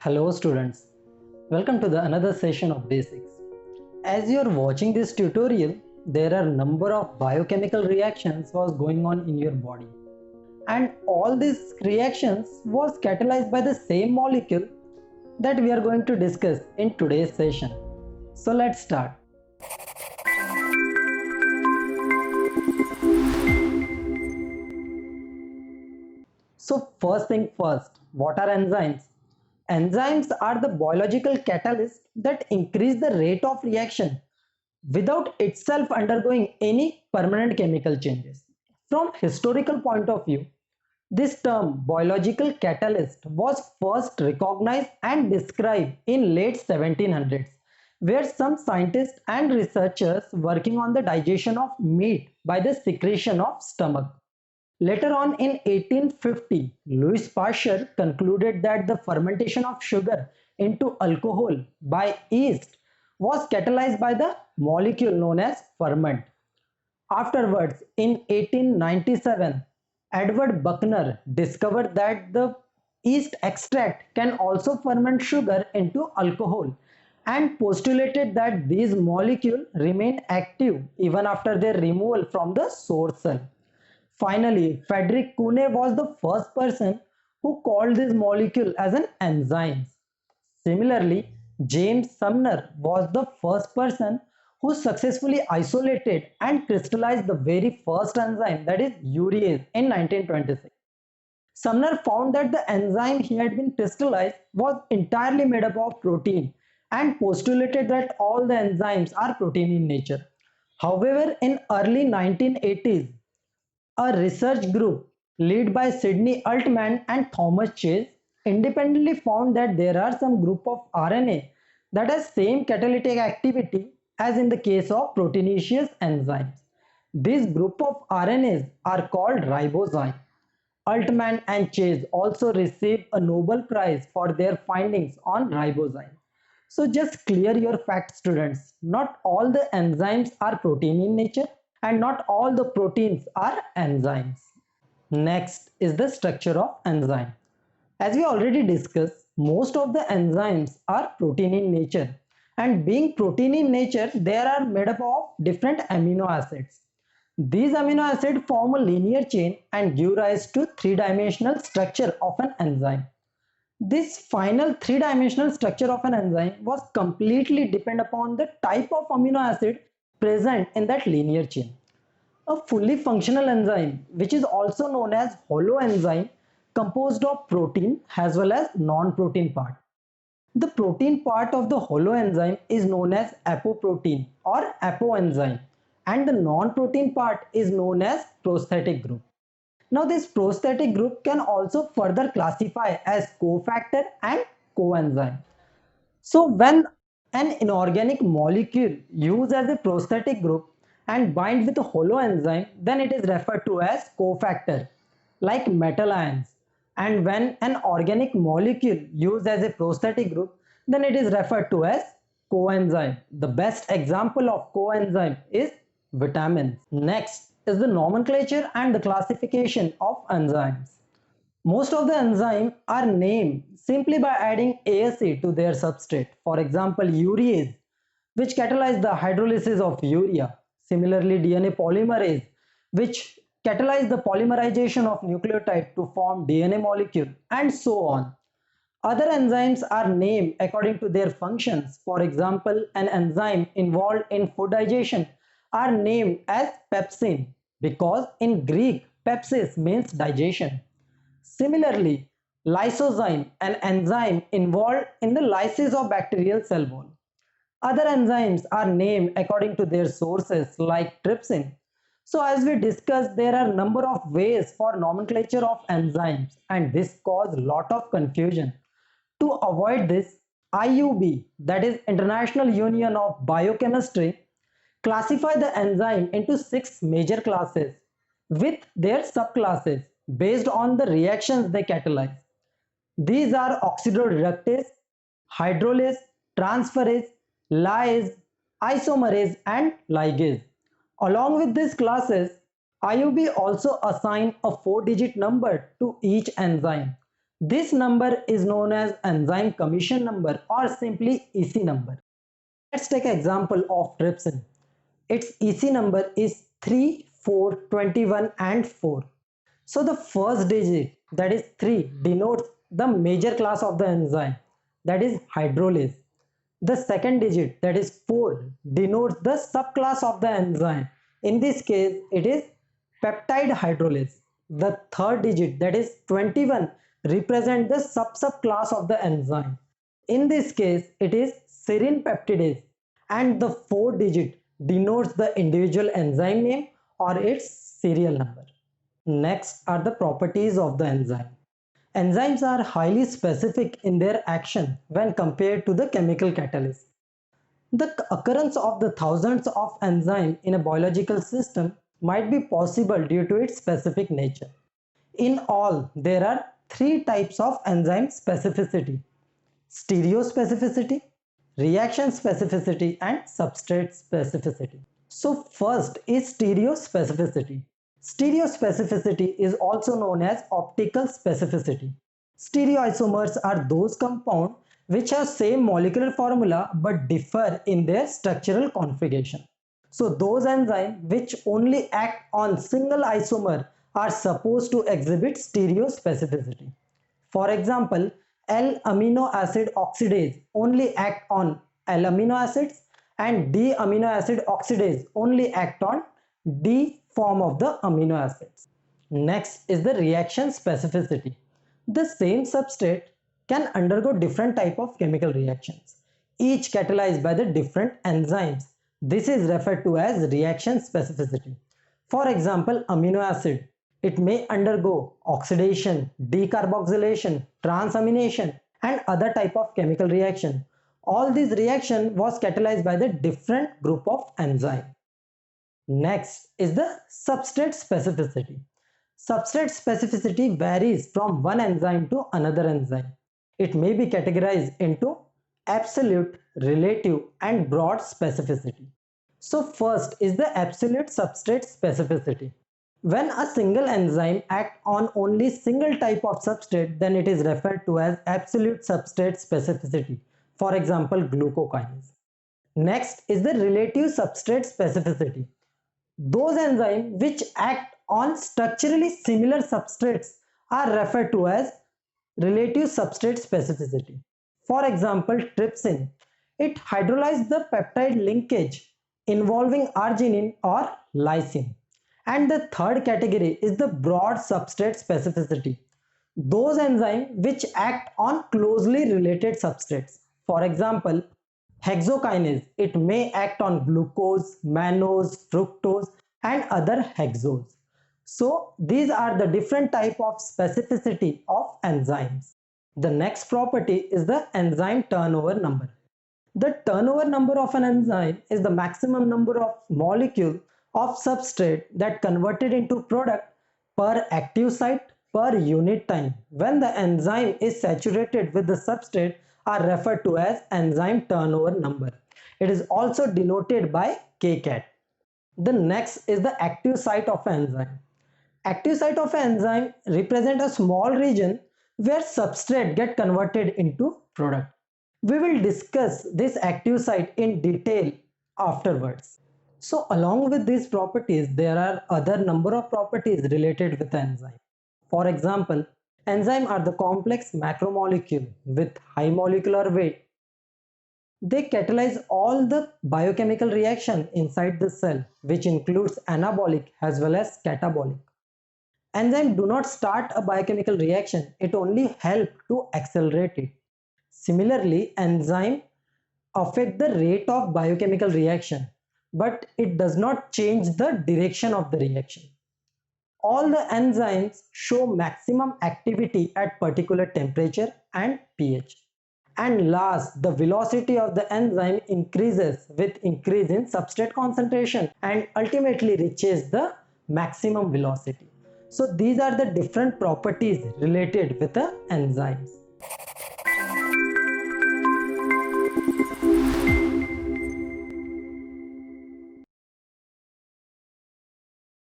Hello students, welcome to the another session of basics. As you are watching this tutorial, there are number of biochemical reactions was going on in your body, and all these reactions was catalyzed by the same molecule that we are going to discuss in today's session. So let's start. So first thing first, what are enzymes? Enzymes are the biological catalysts that increase the rate of reaction without itself undergoing any permanent chemical changes. From historical point of view, this term biological catalyst was first recognized and described in late 1700s, where some scientists and researchers working on the digestion of meat by the secretion of stomach. Later on in 1850, Louis Pasteur concluded that the fermentation of sugar into alcohol by yeast was catalyzed by the molecule known as ferment. Afterwards, in 1897, Edward Buckner discovered that the yeast extract can also ferment sugar into alcohol and postulated that these molecules remain active even after their removal from the source cell. Finally, Frederick Kuhne was the first person who called this molecule as an enzyme. Similarly, James Sumner was the first person who successfully isolated and crystallized the very first enzyme, that is urease, in 1926. Sumner found that the enzyme he had been crystallized was entirely made up of protein and postulated that all the enzymes are protein in nature. However, in early 1980s, a research group led by Sidney Altman and Thomas Chase independently found that there are some group of RNA that has same catalytic activity as in the case of proteinaceous enzymes. This group of RNAs are called ribozyme. Altman and Chase also received a Nobel Prize for their findings on ribozyme. So just clear your facts, students. Not all the enzymes are protein in nature and not all the proteins are enzymes. Next is the structure of enzyme. As we already discussed, most of the enzymes are protein in nature, and being protein in nature, they are made up of different amino acids. These amino acids form a linear chain and give rise to three-dimensional structure of an enzyme. This final three-dimensional structure of an enzyme was completely depend upon the type of amino acid present in that linear chain. A fully functional enzyme, which is also known as holoenzyme, composed of protein as well as non-protein part. The protein part of the holoenzyme is known as apoprotein or apoenzyme, and the non-protein part is known as prosthetic group. Now this prosthetic group can also further classify as cofactor and coenzyme. So when an inorganic molecule used as a prosthetic group and bind with a holoenzyme, then it is referred to as cofactor, like metal ions. And when an organic molecule used as a prosthetic group, then it is referred to as coenzyme. The best example of coenzyme is vitamins. Next is the nomenclature and the classification of enzymes. Most of the enzymes are named simply by adding ASE to their substrate. For example, urease, which catalyzes the hydrolysis of urea. Similarly, DNA polymerase, which catalyzes the polymerization of nucleotide to form DNA molecule, and so on. Other enzymes are named according to their functions. For example, an enzyme involved in food digestion are named as pepsin because in Greek, pepsis means digestion. Similarly, lysozyme, an enzyme involved in the lysis of bacterial cell wall. Other enzymes are named according to their sources like trypsin. So as we discussed, there are number of ways for nomenclature of enzymes and this cause lot of confusion. To avoid this, IUB, that is International Union of Biochemistry, classify the enzyme into 6 major classes with their subclasses based on the reactions they catalyze. These are oxidoreductase, hydrolase, transferase, lyase, isomerase, and ligase. Along with these classes, IUB also assign a 4-digit number to each enzyme. This number is known as enzyme commission number or simply EC number. Let's take an example of trypsin. Its EC number is 3, 4, 21 and 4. So the first digit, that is 3, denotes the major class of the enzyme, that is hydrolase. The second digit, that is 4, denotes the subclass of the enzyme. In this case, it is peptide hydrolase. The third digit, that is 21, represents the subclass of the enzyme. In this case, it is serine peptidase, and the fourth digit denotes the individual enzyme name or its serial number. Next are the properties of the enzyme. Enzymes are highly specific in their action when compared to the chemical catalyst. The occurrence of the thousands of enzymes in a biological system might be possible due to its specific nature. In all, there are three types of enzyme specificity: stereospecificity, reaction specificity, and substrate specificity. So first is stereospecificity. Stereospecificity is also known as optical specificity. Stereoisomers are those compounds which have same molecular formula but differ in their structural configuration. So those enzymes which only act on single isomer are supposed to exhibit stereospecificity. For example, L-amino acid oxidase only act on L-amino acids, and D-amino acid oxidase only act on D form of the amino acids. Next is the reaction specificity. The same substrate can undergo different type of chemical reactions, each catalyzed by the different enzymes. This is referred to as reaction specificity. For example, amino acid, it may undergo oxidation, decarboxylation, transamination, and other type of chemical reaction. All these reaction was catalyzed by the different group of enzyme. Next is the substrate specificity. Substrate specificity varies from one enzyme to another enzyme. It may be categorized into absolute, relative, and broad specificity. So first is the absolute substrate specificity. When a single enzyme acts on only single type of substrate, then it is referred to as absolute substrate specificity. For example, glucokinase. Next is the relative substrate specificity. Those enzymes which act on structurally similar substrates are referred to as relative substrate specificity. For example, trypsin, it hydrolyzes the peptide linkage involving arginine or lysine. And the third category is the broad substrate specificity. Those enzymes which act on closely related substrates. For example, hexokinase, it may act on glucose, mannose, fructose, and other hexose. So these are the different type of specificity of enzymes. The next property is the enzyme turnover number. The turnover number of an enzyme is the maximum number of molecule of substrate that converted into product per active site per unit time when the enzyme is saturated with the substrate are referred to as enzyme turnover number. It is also denoted by kcat. The next is the active site of an enzyme. Active site of an enzyme represent a small region where substrate get converted into product. We will discuss this active site in detail afterwards. So along with these properties, there are other number of properties related with enzyme. For example, enzymes are the complex macromolecule with high molecular weight. They catalyze all the biochemical reaction inside the cell, which includes anabolic as well as catabolic. Enzymes do not start a biochemical reaction, it only helps to accelerate it. Similarly, enzymes affect the rate of biochemical reaction, but it does not change the direction of the reaction. All the enzymes show maximum activity at particular temperature and pH. And last, the velocity of the enzyme increases with increase in substrate concentration and ultimately reaches the maximum velocity. So these are the different properties related with the enzymes.